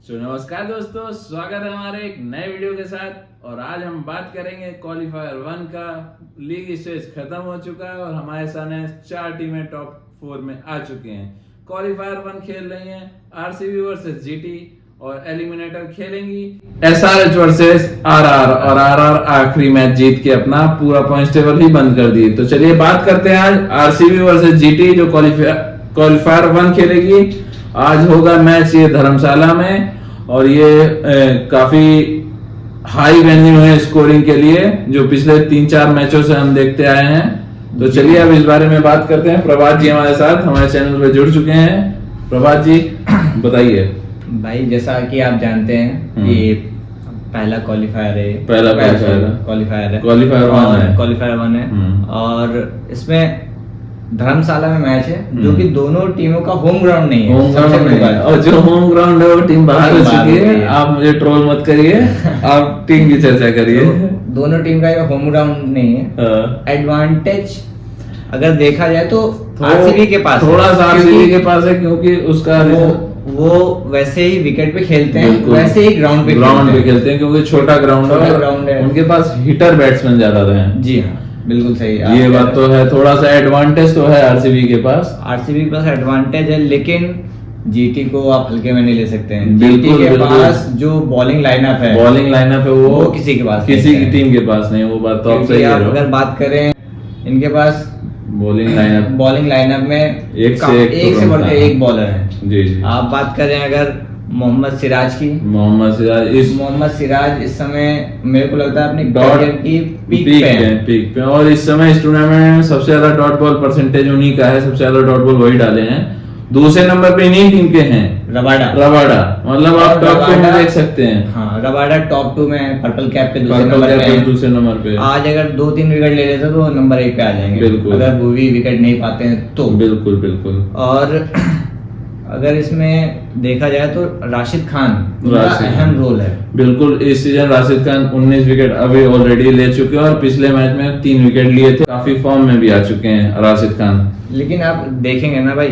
नमस्कार दोस्तों, स्वागत है हमारे एक नए वीडियो के साथ। और आज हम बात करेंगे क्वालिफायर 1 का। लीग स्टेज खत्म हो चुका है और हमारे सामने 4 टीमें टॉप 4 में आ चुकी हैं। क्वालिफायर 1 खेल रही हैं आरसीबी वर्सेस जीटी और एलिमिनेटर खेलेंगी एसआरएच वर्सेस आरआर। और आरआर आखिरी मैच जीत के अपना पूरा पॉइंट टेबल ही बंद कर दिए। तो चलिए बात करते हैं आज आरसीबी वर्सेस जीटी जो क्वालिफायर 1 खेलेगी। आज होगा मैच ये धर्मशाला में और ये काफी हाई वेन्यू है स्कोरिंग के लिए, जो पिछले 3-4 मैचों से हम देखते आए हैं। तो चलिए अब इस बारे में बात करते हैं। प्रभात जी हमारे साथ हमारे चैनल पर जुड़ चुके हैं। प्रभात जी बताइए। भाई जैसा कि आप जानते हैं कि पहला क्वालिफायर है, क्वालिफायर 1 है और इसमें धर्मशाला में मैच है जो कि दोनों टीमों का होम ग्राउंड नहीं है। सबसे बड़ी बात, और जो होम ग्राउंड है वो टीम बाहर हो चुकी है। आप मुझे ट्रोल मत करिए, आप टीम की चर्चा करिए। दोनों टीम का ये होम ग्राउंड नहीं है। एडवांटेज अगर देखा जाए तो आरसीबी के पास थोड़ा सा आरसीबी के पास है क्योंकि उसका वो वैसे ही विकेट पे खेलते हैं, वैसे ही ग्राउंड पे खेलते हैं क्योंकि छोटा ग्राउंड है। उनके पास हिटर बैट्समैन ज्यादा है। जी हाँ, बिल्कुल सही। ये बात तो है, थोड़ा सा एडवांटेज तो है आरसीबी के पास एडवांटेज है, लेकिन जीटी को आप हल्के में नहीं ले सकते हैं। बिल्कुल, जीटी के बिल्कुल। पास जो बॉलिंग लाइनअप है वो किसी के पास, किसी की टीम के पास नहीं। वो बात तो आप सही कह रहे हो। अगर बात करें इनके पास बॉलिंग लाइनअप में एक से बढ़कर एक बॉलर है। जी। आप बात करें अगर मोहम्मद सिराज इस समय मेरे को लगता है अपनी करियर की पीक पे और इस समय इस टूर्नामेंट में सबसे ज्यादा डॉट बॉल परसेंटेज उन्हीं का है। सबसे ज्यादा डॉट बॉल वही डाले हैं। दूसरे नंबर पे इन्हीं टीम के हैं रबाडा। मतलब आप टॉप 2 में देख सकते हैं। हाँ, रबाडा टॉप 2 में पर्पल कैप पे दूसरे नंबर पे। आज अगर 2-3 विकेट ले लेते तो नंबर 1 पे आ जाएंगे। बिल्कुल, अगर वो भी विकेट नहीं पाते हैं तो। बिल्कुल। और अगर इसमें देखा जाए तो राशिद खान का अहम रोल है। बिल्कुल, इस सीजन राशिद खान 19 विकेट अभी ऑलरेडी ले चुके हैं और पिछले मैच में 3 विकेट लिए थे। काफी फॉर्म में भी आ चुके हैं राशिद खान। लेकिन आप देखेंगे ना भाई,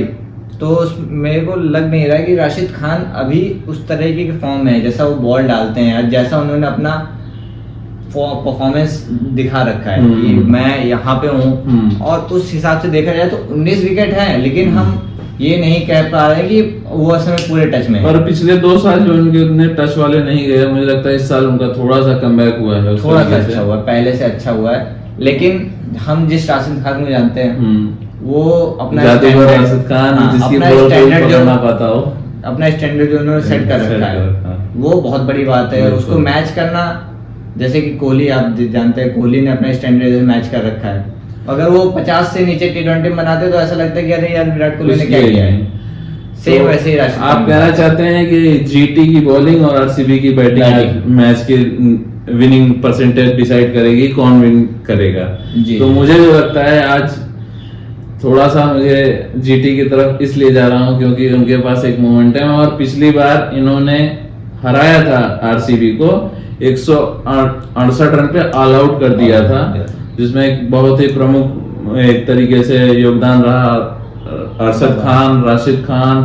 तो मेरे को लग नहीं रहा है कि राशिद खान अभी उस तरह की फॉर्म में है जैसा वो बॉल डालते हैं, जैसा उन्होंने अपना परफॉर्मेंस दिखा रखा है कि मैं यहाँ पे हूँ। और उस हिसाब से देखा जाए तो 19 विकेट है, लेकिन हम ये नहीं कह पा रहे कि वो असल में पूरे टच में। और पिछले 2 साल जो उनके उतने टच वाले नहीं गए, मुझे लगता है इस साल उनका थोड़ा सा कमबैक हुआ है। थोड़ा सा अच्छा हुआ, पहले से अच्छा हुआ है। लेकिन हम जिस राशिद खान को जानते हैं वो अपना राशिद खान जिसकी स्टैंडर्ड जो ना पाता हो, अपना स्टैंडर्ड जो उन्होंने सेट कर रखा है वो बहुत बड़ी बात है। उसको मैच करना, जैसे कि कोहली आप जानते हैं, कोहली ने अपना स्टैंडर्ड मैच कर रखा है। अगर वो 50 से नीचे T20 बनाते तो ऐसा लगता है कि अरे यार विराट कोहली ने क्या किया है। सेम वैसे ही राशिद। आप कहना चाहते हैं कि जीटी की बॉलिंग और आरसीबी की बैटिंग मैच की विनिंग परसेंटेज डिसाइड करेगी कौन विन करेगा। तो मुझे जो लगता है आज थोड़ा सा मुझे जीटी की तरफ इसलिए जा रहा हूं क्योंकि उनके पास एक मोमेंटम है। और पिछली बार इन्होंने हराया था आरसीबी को 168 रन पे ऑल आउट कर दिया था, जिसमें एक बहुत ही प्रमुख एक तरीके से योगदान रहा अरशद खान, राशिद खान,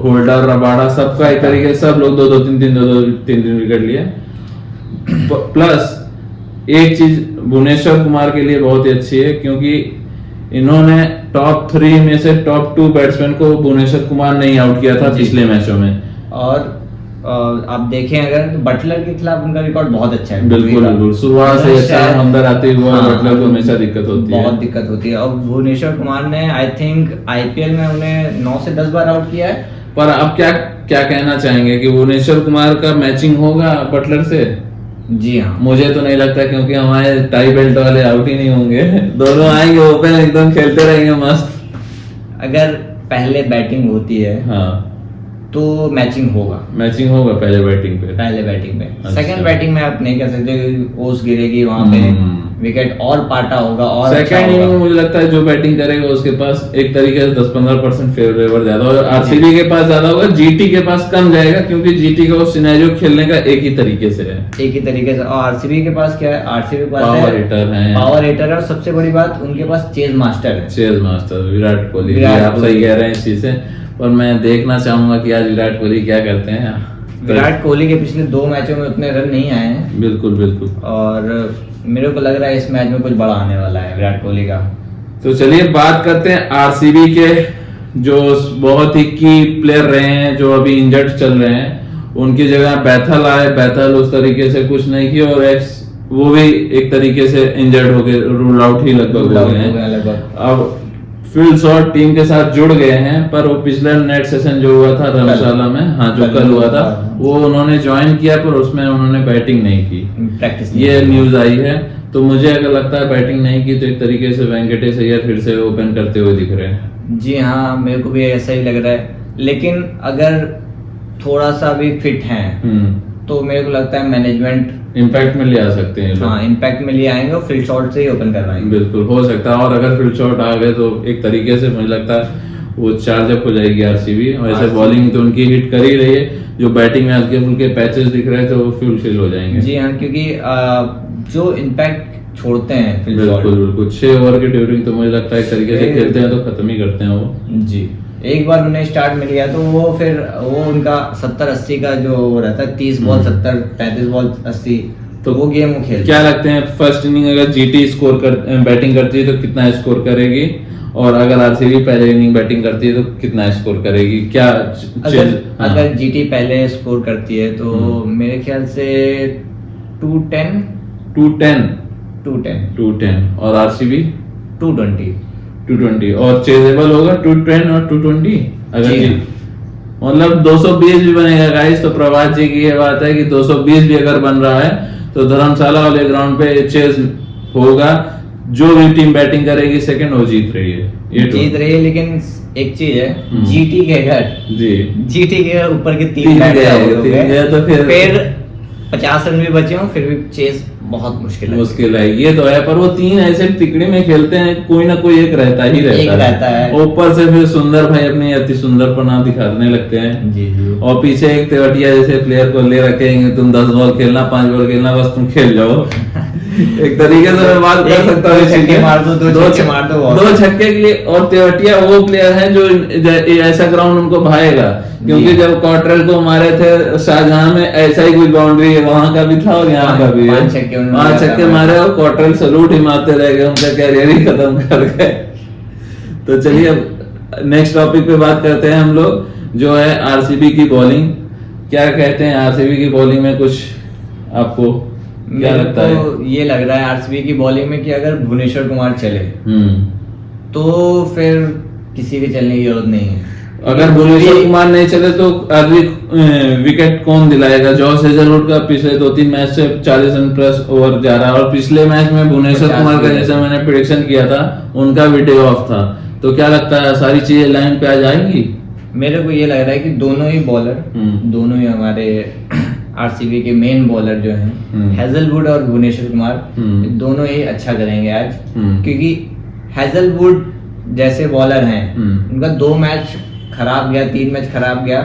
होल्डर, रबाडा, सबका एक तरीके से सब लोग 2-3 विकेट लिए। प्लस एक चीज भुवनेश्वर कुमार के लिए बहुत ही अच्छी है क्योंकि इन्होंने टॉप 3 में से टॉप 2 बैट्समैन को भुवनेश्वर कुमार नहीं आउट किया था पिछले मैचों में। और आप देखें अगर तो बटलर के खिलाफ उनका रिकॉर्ड बहुत अच्छा है। बिल्कुल शुरुआत से अच्छा अंदर आते हुए बटलर को हमेशा बहुत दिक्कत होती है। और भुवनेश्वर कुमार ने आई थिंक आईपीएल में उन्हें 9 से 10 बार आउट किया है। पर अब क्या कहना चाहेंगे कि भुवनेश्वर कुमार का मैचिंग होगा बटलर से? जी हाँ, मुझे तो नहीं लगता क्योंकि हमारे टाई बेल्ट वाले आउट ही नहीं होंगे। दोनों आएंगे ओपन, एकदम खेलते रहेंगे मस्त। अगर पहले बैटिंग होती है तो मैचिंग होगा पहले बैटिंग पे। अच्छा। सेकंड बैटिंग में आप नहीं कह सकते, ओस गिरेगी वहां पे, विकेट और पाटा होगा और सेकंड इनिंग में मुझे लगता है जो बैटिंग करेगा उसके पास एक तरीके से 10-15% फेवरेबल ज्यादा होगा। आरसीबी के पास ज्यादा होगा, जीटी के पास कम जाएगा क्योंकि जीटी का वो सिनेरियो खेलने का एक ही तरीके से है। और आरसीबी के पास क्या है? आरसीबी के पास पावर हिटर है और सबसे बड़ी बात उनके पास चेज मास्टर विराट कोहली। आप सही कह रहे हैं इस चीज से। और मैं देखना चाहूंगा कि आज विराट कोहली क्या करते हैं। विराट कोहली के पिछले 2 मैचों में उतने रन नहीं आए हैं। बिल्कुल बिल्कुल। और मेरे को लग रहा है इस मैच में कुछ बड़ा आने वाला है विराट कोहली का। तो चलिए बात करते हैं आरसीबी के, जो बहुत ही की प्लेयर रहे हैं, जो अभी इंजर्ड चल रहे हैं। उनकी जगह बैथल आए, बैथल उस तरीके से कुछ नहीं किया, और वो भी एक तरीके से इंजर्ड हो गए, रूल आउट ही लगभग हो गए हैं। अब फील्ड शॉट टीम के साथ जुड़ गए हैं, पर वो पिछला नेट सेशन जो हुआ था धर्मशाला में, हाँ जो कल हुआ था, वो उन्होंने ज्वाइन किया, पर उसमें उन्होंने बैटिंग नहीं की, प्रैक्टिस। ये न्यूज आई है। तो मुझे अगर लगता है बैटिंग नहीं की तो एक तरीके से वेंकटेश अय्यर फिर से ओपन करते हुए दिख रहे हैं। जी हाँ, मेरे को भी ऐसा ही लग रहा है। लेकिन अगर थोड़ा सा भी फिट हैं तो मेरे को लगता है मैनेजमेंट इम्पैक्ट में ले आ सकते हैं। हाँ, इम्पैक्ट में ले आएंगे और फील्ड शॉट से ही ओपन करवाएंगे। बिल्कुल हो सकता है, और अगर फील्ड शॉट आ गए तो एक तरीके से मुझे लगता है वो चार्जअप हो जाएगी आरसीबी। और ऐसे बॉलिंग तो उनकी हिट कर ही रही है, जो बैटिंग में हल्के फुल्के पैचेस दिख रहे हैं तो वो फुलफिल हो जाएंगे। जी हाँ, क्योंकि जो इम्पैक्ट छोड़ते हैं फील्ड शॉट, बिल्कुल 6 ओवर की ड्यूरिंग तो मुझे लगता है एक तरीके से खेलते हैं तो खत्म ही करते हैं वो। जी, एक बार उन्हें स्टार्ट मिल गया तो वो फिर वो उनका 70-80 का जो रहता है, 30 बॉल 70, 35 बॉल 80, तो वो गेम वो खेलते। क्या लगते हैं फर्स्ट इनिंग अगर जीटी बैटिंग करती है तो कितना स्कोर करेगी, और अगर आरसीबी पहले इनिंग बैटिंग करती है तो कितना स्कोर करेगी? क्या अगर जीटी पहले स्कोर करती है तो मेरे ख्याल से 210 और आरसीबी 220 और चेजेबल होगा 210 और 220 अगर जी, मतलब 220 भी बनेगा गाइस। तो प्रभात जी की ये बात है कि 220 भी अगर बन रहा है तो धर्मशाला वाले ग्राउंड पे चेज होगा। जो भी टीम बैटिंग करेगी सेकंड वो जीत रही है, जीत रही है। लेकिन एक चीज है, जीटी के घर ऊपर के 3 तो फिर 50 रन भी बचे हो फिर भी चेस बहुत मुश्किल है। ये तो है, पर वो 3 ऐसे तिकड़ी में खेलते हैं, कोई ना कोई एक रहता है। ऊपर से फिर सुंदर भाई अपनी अति सुंदर पना दिखाने लगते हैं। जी। और पीछे एक तेवटिया जैसे प्लेयर को ले रखेंगे, तुम 10 बॉल खेलना, 5 बॉल खेलना, बस तुम खेल जाओ। एक तरीके से मैं बात कर सकता हूँ, 2 छक्के के लिए। और तेवटिया वो प्लेयर है जो ऐसा ग्राउंड उनको भाएगा, क्योंकि जब क्वार्टर को मारे थे शाहजहां में, ऐसा ही कुछ बाउंड्री है, वहां का भी था और यहाँ का भी है। 5 छक्के मारे और क्वार्टर सलूट ही मारते रह गए, उनका कैरियर ही खत्म कर गए। तो चलिए अब नेक्स्ट टॉपिक पे बात करते हैं हम लोग, जो है आरसीबी की बॉलिंग। क्या कहते हैं आरसीबी की बॉलिंग में, कुछ आपको क्या लगता है? ये लग रहा है आरसीबी की बॉलिंग में कि अगर भुवनेश्वर कुमार चले तो फिर किसी के चलने की जरूरत नहीं है। अगर भुवनेश्वर कुमार नहीं चले तो अर्ली विकेट कौन दिलाएगा? जॉस हेजलवुड का पिछले 2-3 मैच से 40 रन प्लस ओवर जा रहा है, और पिछले मैच में भुवनेश्वर कुमार का जैसे मैंने प्रेडिक्शन किया था, उनका भी डे ऑफ था। तो क्या लगता है सारी चीजें लाइन पे आ जाएंगी? मेरे को ये लग रहा है कि दोनों ही बॉलर, दोनों ही हमारे आरसीबी के मेन बॉलर जो हैं, हेजलवुड और भुवनेश्वर कुमार, दोनों ही अच्छा करेंगे आज। क्योंकि हेजलवुड जैसे बॉलर हैं, उनका 2 मैच खराब गया, 3 मैच खराब गया,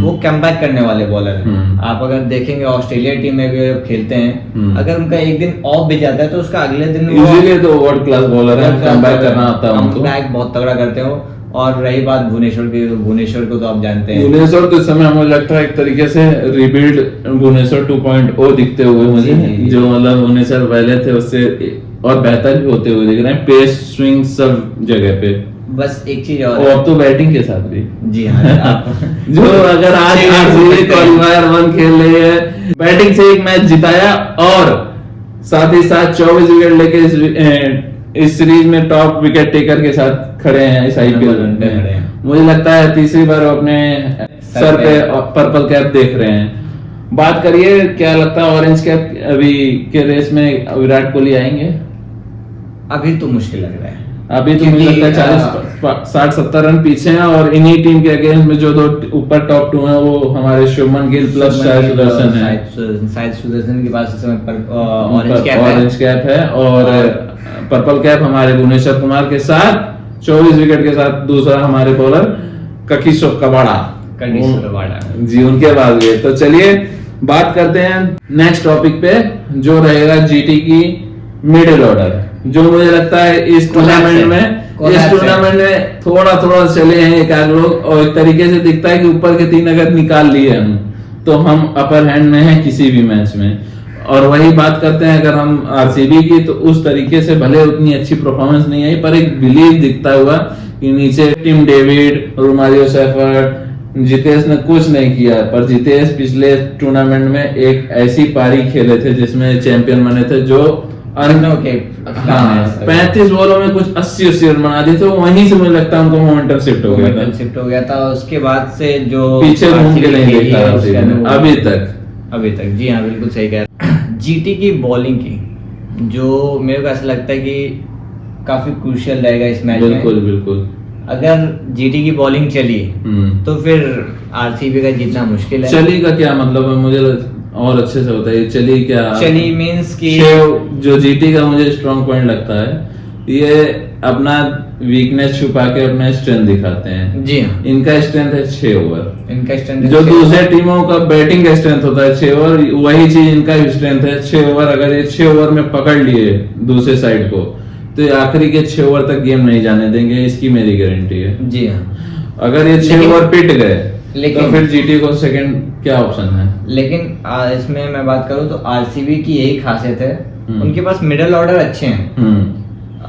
वो कमबैक करने वाले बॉलर हैं। आप अगर देखेंगे ऑस्ट्रेलिया टीम में भी खेलते हैं, अगर उनका एक दिन ऑफ भी जाता है तो उसका अगले दिन इजीली तो वर्ल्ड क्लास बॉलर है, कमबैक करना आता है उनको, कमबैक बहुत तगड़ा करते हो। और रही बात भुवनेश्वर की, तो भुवनेश्वर को तो आप जानते हैं, भुवनेश्वर तो इस समय मुझे लगता है एक तरीके से रिबिल्ड भुवनेश्वर 2.0 दिखते हुए मुझे, जो मतलब भुवनेश्वर पहले थे उससे और बेहतर भी होते हुए दिख रहे हैं, पेस स्विंग सब जगह पे। बस एक चीज और अब तो बैटिंग के साथ भी। जी हाँ, जो अगर आज आरसीबी क्वालीफायर 1 खेल रही है, बैटिंग से एक मैच जिताया और साथ ही साथ 24 विकेट लेके इस सीरीज में टॉप विकेट टेकर के साथ खड़े हैं इस आईपीएल में। मुझे लगता है तीसरी बार अपने सर पे पर्पल कैप देख रहे हैं। बात करिए, क्या लगता है ऑरेंज कैप अभी के रेस में विराट कोहली आएंगे? अभी तो मुश्किल लग रहा है। अभी तो मुझे लगता है 60-70 रन पीछे हैं, और इन्हीं टीम के अगेंस्ट में जो 2 ऊपर टॉप 2 हैं वो हमारे शुभमन गिल प्लस शायद सुदर्शन है। शायद सुदर्शन के पास इस समय पर ऑरेंज कैप है, और पर्पल कैप हमारे भुवनेश्वर कुमार के साथ 24 विकेट के साथ दूसरा हमारे बॉलर ककिशो कबाड़ा जी, उनके बाद गए। तो चलिए बात करते हैं नेक्स्ट टॉपिक पे, जो रहेगा जीटी की मिडिल ऑर्डर। जो मुझे लगता है इस टूर्नामेंट में थोड़ा थोड़ा चले हैं एक आध लोग, और एक तरीके से दिखता है कि ऊपर के 3 अगर निकाल लिए हम तो हम अपर हैंड में हैं किसी भी मैच में। और वही बात करते हैं अगर हम आरसीबी की, तो उस तरीके से भले उतनी अच्छी परफॉर्मेंस नहीं आई, पर एक बिलीव दिखता हुआ कि नीचे team David, Romario shepherd, Jitesh ने कुछ नहीं किया, पर जितेश पिछले टूर्नामेंट में एक ऐसी पारी खेले थे जिसमें चैंपियन बने थे, जो 35 बॉलों में कुछ 80 रन बना दिए थे। वहीं से मुझे लगता है उनको मोमेंटम शिफ्ट हो गया था। उसके बाद से जो पीछे घूम के नहीं देखा अभी तक। जी हाँ, बिल्कुल सही कह रहे हैं। जीटी की बॉलिंग की जो मेरे को ऐसा लगता है कि काफी क्रूशियल रहेगा इस मैच में। बिल्कुल अगर जीटी की बॉलिंग चली तो फिर आरसीबी का जीतना मुश्किल है। चली का क्या मतलब है, मुझे और अच्छे से बताइए। चली क्या? चली मींस की जो जीटी का मुझे स्ट्रॉन्ग पॉइंट लगता है, ये अपना वीकनेस छुपा के अपना स्ट्रेंथ दिखाते हैं। जी हाँ, इनका स्ट्रेंथ है 6 ओवर। इनका स्ट्रेंथ जो दूसरे टीमों का बैटिंग का स्ट्रेंथ होता है 6 ओवर, वही चीज इनका स्ट्रेंथ है 6 ओवर। अगर ये 6 ओवर में पकड़ लिए दूसरे साइड को, तो ये आखिरी के 6 ओवर तक गेम नहीं जाने देंगे, इसकी मेरी गारंटी है। जी हाँ, अगर ये 6 ओवर पिट गए तो फिर जीटी को सेकंड क्या ऑप्शन है। लेकिन इसमें मैं बात करूं तो आरसीबी की यही खासियत है, उनके पास मिडिल ऑर्डर अच्छे हैं।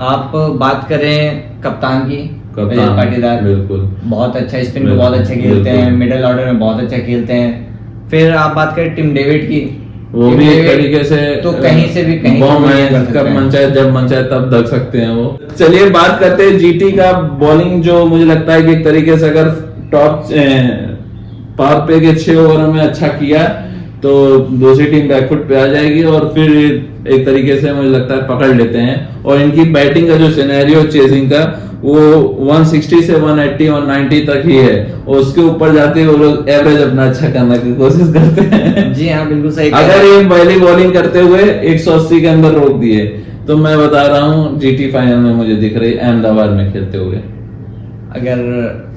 आप बात करें कप्तान की, रजत पाटीदार बिल्कुल बहुत अच्छा स्पिन को बहुत अच्छा खेलते हैं, मिडिल ऑर्डर में बहुत अच्छा खेलते हैं। फिर आप बात करें टिम डेविड की, वो भी एक तरीके से तो कहीं से भी कहीं कब मन चाहे जब मन चाहे तब दग सकते हैं वो। चलिए बात करते हैं जीटी का बॉलिंग, जो मुझे लगता है कि एक तरीके से अगर टॉप पावर पे के 6 ओवरों में अच्छा किया तो दूसरी टीम बैकफुट पे आ जाएगी, और फिर एक तरीके से मुझे लगता है पकड़ लेते हैं। और इनकी बैटिंग का जो सिनेरियो चेजिंग का, वो 160 से 180 190 तक ही है, और उसके ऊपर जाते हुए वो लोग एवरेज अपना अच्छा करने की कोशिश करते हैं। जी हाँ, बिल्कुल सही। अगर ये पहली बॉलिंग करते हुए 180 के अंदर रोक दिए, तो मैं बता रहा हूँ जीटी फाइनल में मुझे दिख रही अहमदाबाद में खेलते हुए। अगर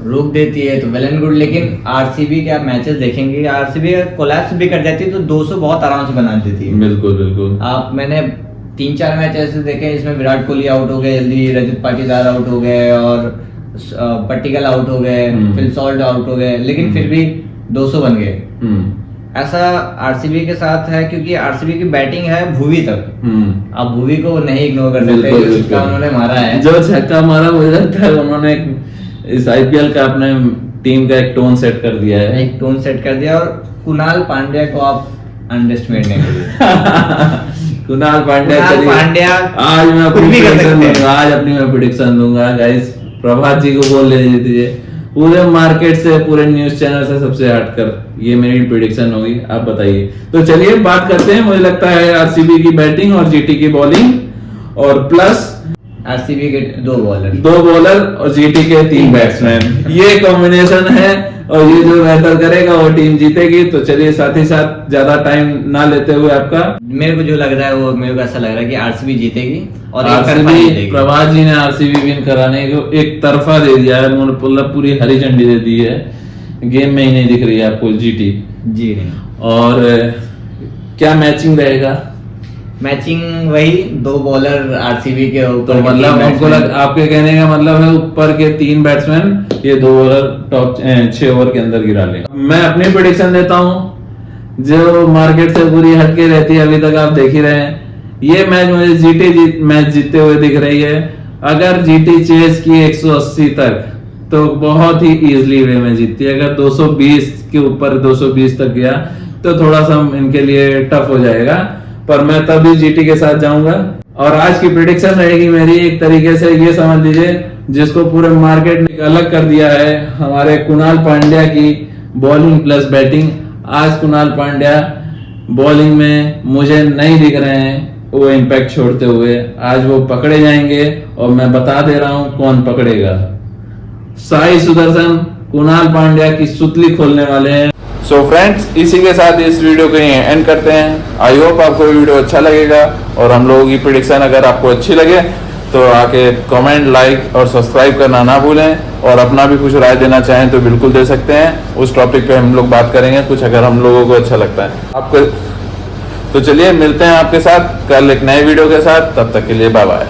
रोक देती है तो वेल एंड गुड, लेकिन आरसीबी के आप मैचेस देखेंगे, आरसीबी कोलैप्स भी कर जाती है तो 200 बहुत आराम से बना देती है। बिल्कुल। मैंने 3-4 मैच ऐसे देखे जिसमें विराट कोहली आउट हो गए जल्दी, रजत पाटीदार आउट हो गए, और पट्टिकल आउट हो गए, फिल सॉल्ट आउट हो गए, लेकिन फिर भी 200 बन गए। ऐसा आरसीबी के साथ है, क्योंकि आरसीबी की बैटिंग है भुवी तक। आप भुवी को नहीं इग्नोर कर सकते, जिसका उन्होंने मारा है, जो छक्का मारा, मुझे लगता है उन्होंने इस आईपीएल का अपने टीम का एक टोन सेट कर दिया है। और कुणाल पांड्या को आप अंडरएस्टिमेट नहीं करिए। कुणाल पांड्या आज मैं अपनी प्रेडिक्शन दूंगा गाइस। प्रभात जी को बोल ले दीजिए, पूरे मार्केट से, पूरे न्यूज चैनल से सबसे हटकर ये मेरी प्रेडिक्शन होगी, आप बताइए। तो चलिए बात करते हैं। मुझे लगता है आरसीबी की बैटिंग और जीटी की बॉलिंग, और प्लस आरसीबी के 2 बॉलर और जीटी के 3 बैट्समैन, ये कॉम्बिनेशन है, और ये जो बेहतर करेगा वो टीम जीतेगी। तो चलिए साथ ही साथ ज्यादा टाइम ना लेते हुए, आपका मेरे को जो लग रहा है, वो मेरे को ऐसा लग रहा है कि आरसीबी जीतेगी, और आरसीबी प्रभात जी ने आरसीबी विन कराने को एक तरफा दे दिया है, मतलब पूरी हरी झंडी दे दी है। गेम में ही नहीं दिख रही है आपको जीटी जी नहीं। और क्या मैचिंग रहेगा? मैचिंग वही 2 बॉलर आरसीबी के ऊपर। तो मतलब आपके कहने का मतलब है ऊपर के 3 बैट्समैन, ये 2 बॉलर टॉप 6 ओवर के अंदर गिरा लेंगे। मैं अपनी प्रेडिक्शन देता हूँ, जो मार्केट से पूरी हटके रहती है, अभी तक आप देख ही रहे हैं। ये मैच मुझे जीटी मैच जीतते हुए दिख रही है। अगर जीटी चेस की 180 तक, तो बहुत ही इजीली वे में जीतती है। अगर 220 के ऊपर 220 तक गया तो थोड़ा सा इनके लिए टफ हो जाएगा, पर मैं तभी जीटी के साथ जाऊंगा। और आज की प्रेडिक्शन रहेगी मेरी, एक तरीके से ये समझ लीजिए, जिसको पूरे मार्केट ने अलग कर दिया है, हमारे कुणाल पांड्या की बॉलिंग प्लस बैटिंग। आज कुणाल पांड्या बॉलिंग में मुझे नहीं दिख रहे हैं वो इम्पैक्ट छोड़ते हुए। आज वो पकड़े जाएंगे, और मैं बता दे रहा हूं कौन पकड़ेगा। साई सुदर्शन कुणाल पांड्या की सुतली खोलने वाले हैं। सो फ्रेंड्स, इसी के साथ इस वीडियो को यहीं एंड करते हैं। आई होप आपको वीडियो अच्छा लगेगा, और हम लोगों की प्रेडिक्शन अगर आपको अच्छी लगे तो आके कमेंट, लाइक और सब्सक्राइब करना ना भूलें। और अपना भी कुछ राय देना चाहें तो बिल्कुल दे सकते हैं, उस टॉपिक पे हम लोग बात करेंगे कुछ, अगर हम लोगों को अच्छा लगता है आपको। तो चलिए मिलते हैं आपके साथ कल एक नए वीडियो के साथ, तब तक के लिए बाय बाय।